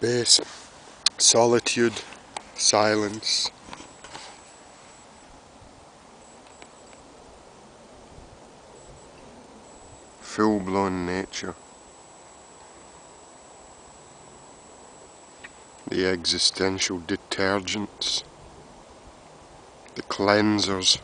space, solitude, silence. Full-blown nature. The existential detergents, the cleansers.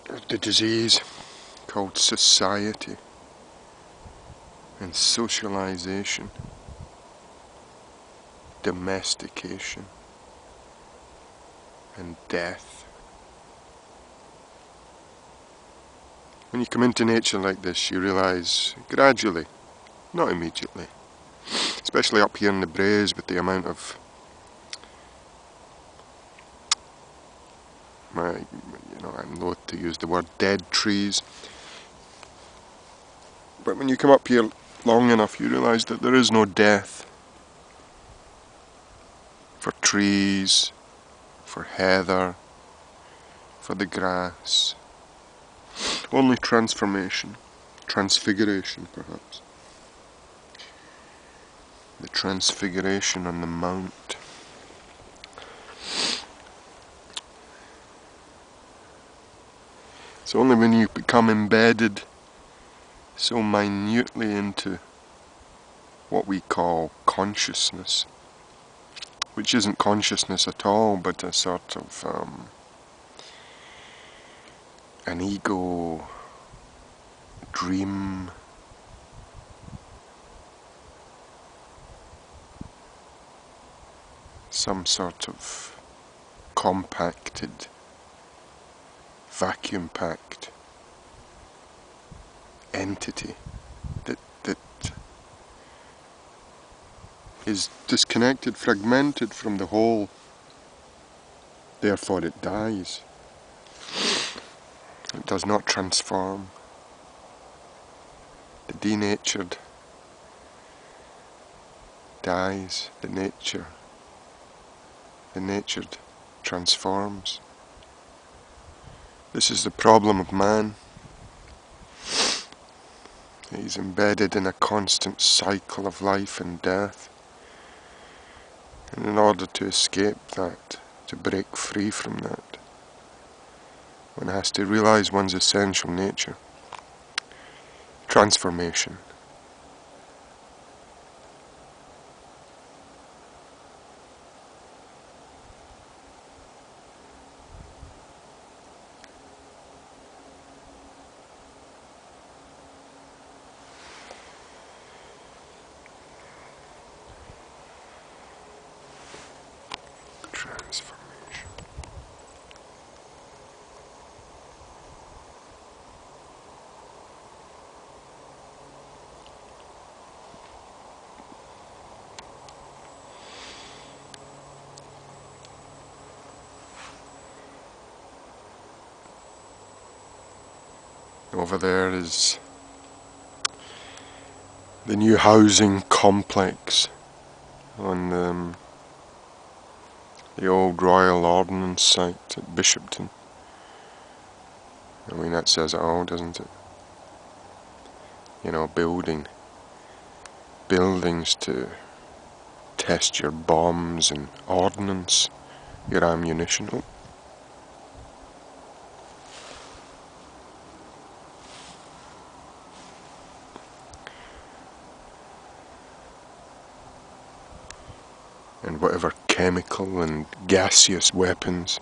Of the disease called society and socialization, domestication and death. When you come into nature like this, you realise gradually, not immediately, especially up here in the Braes with the amount of I'm loath to use the word dead trees, but when you come up here long enough you realise that there is no death for trees, for heather, for the grass. Only transformation, transfiguration perhaps. The transfiguration on the mount. It's only when you become embedded so minutely into what we call consciousness, which isn't consciousness at all, but a sort of an ego dream, some sort of compacted, vacuum-packed entity that is disconnected, fragmented from the whole, therefore it dies. It does not transform. The denatured dies, the natured transforms. This is the problem of man. He's embedded in a constant cycle of life and death. And in order to escape that, to break free from that, one has to realize one's essential nature. Transformation. Over there is the new housing complex on the old Royal Ordnance site at Bishopton. I mean, that says it all, doesn't it? You know, buildings to test your bombs and ordnance, your ammunition. Oh. And whatever chemical and gaseous weapons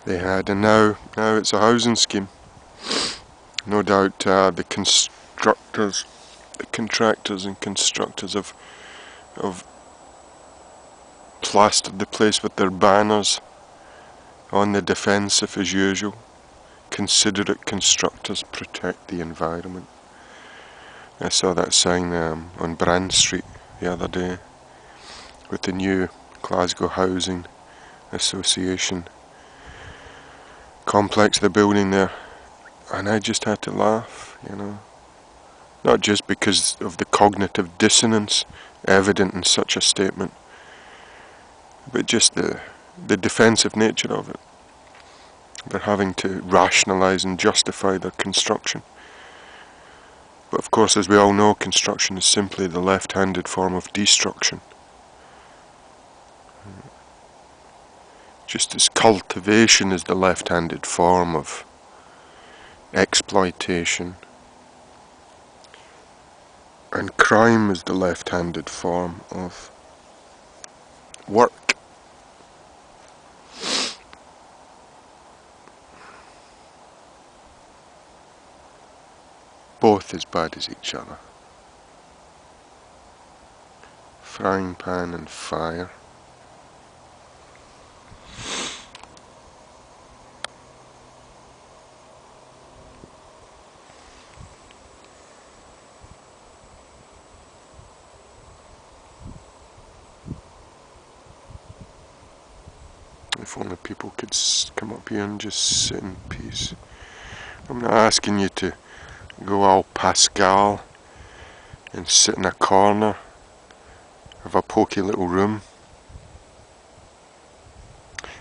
they had, and now it's a housing scheme. No doubt the contractors and constructors have plastered the place with their banners on the defensive as usual. Considerate constructors protect the environment. I saw that sign on Brand Street the other day with the new Glasgow Housing Association complex they're building there, and I just had to laugh, you know. Not just because of the cognitive dissonance evident in such a statement, but just the defensive nature of it. They're having to rationalize and justify their construction. But of course, as we all know, construction is simply the left-handed form of destruction. Just as cultivation is the left-handed form of exploitation, and crime is the left-handed form of work. Both as bad as each other. Frying pan and fire. If only people could come up here and just sit in peace. I'm not asking you to go all Pascal and sit in a corner of a poky little room.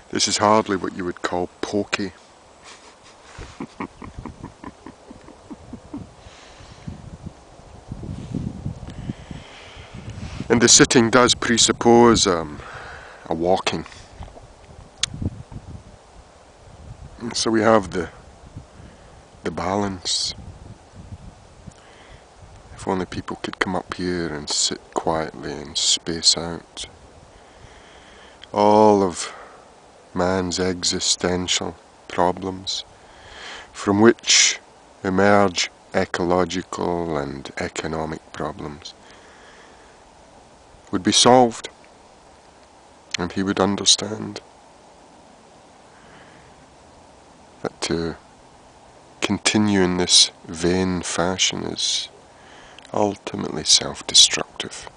This is hardly what you would call pokey. And the sitting does presuppose a walking. And so we have the balance. If only people could come up here and sit quietly and space out all of man's existential problems, from which emerge ecological and economic problems, would be solved, and he would understand that to continue in this vain fashion is ultimately self-destructive.